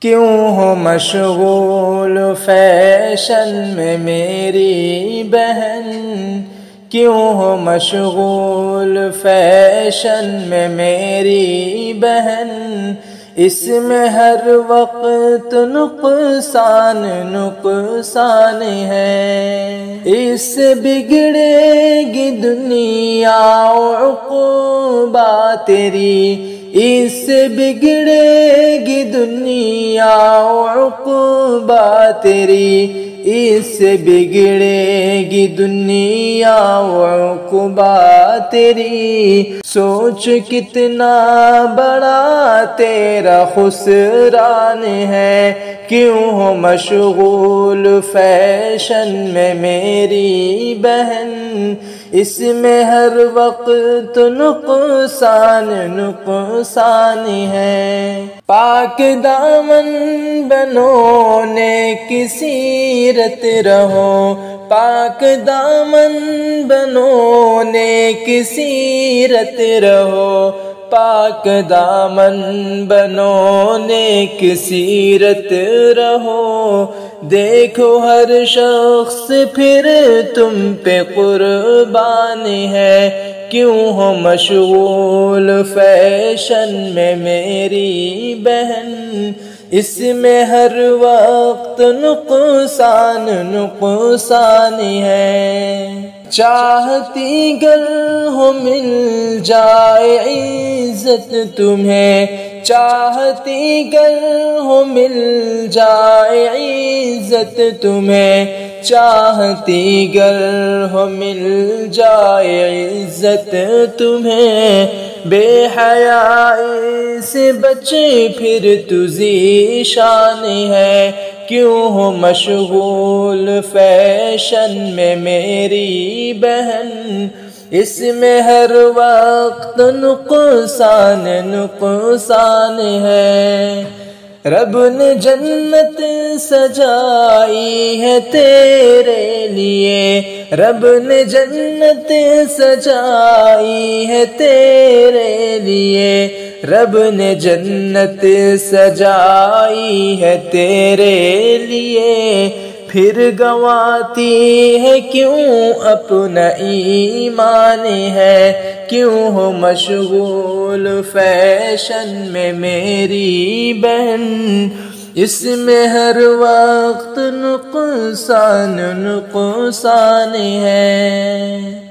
کیوں ہو مشغول فیشن میں میری بہن، کیوں ہو مشغول فیشن میں میری بہن، اس میں ہر وقت نقصان نقصان ہے، اس سے بگڑے گی دنیا عقبہ تیری، اس سے بگڑے گی دنیا عقبہ تیری، اس سے بگڑے گی دنیا عقبہ تیری، سوچ کتنا بڑا تیرا خسران ہے، کیوں ہو مشغول فیشن میں میری بہن، اس میں ہر وقت نقصان نقصان ہے، پاک دامن بنو نیک سیرت رہو، پاک دامن بنو نیک سیرت رہو، پاک دامن بنو نیک سیرت رہو، دیکھو ہر شخص پھر تم پہ قربان ہے، کیوں ہو مشغول فیشن میں میری بہن، اس میں ہر وقت نقصان نقصان ہے، چاہتی گر ہو مل جائے عزت تمہیں، چاہتی گر ہو مل جائے عزت تمہیں، چاہتی گر ہو مل جائے عزت تمہیں، بے حیائی سے بچے پھر تو ذیشان ہے، کیوں ہو مشغول فیشن میں میری بہن، اس میں ہر وقت نقصان نقصان ہے، رب نے جنت سجائی ہے تیرے لیے، رب نے جنت سجائی ہے تیرے لیے، رب نے جنت سجائی ہے تیرے لیے، پھر گنواتی ہے کیوں اپنا ایمان ہے، کیوں ہو مشغول فیشن میں میری بہن، اس میں ہر وقت نقصان نقصان ہے۔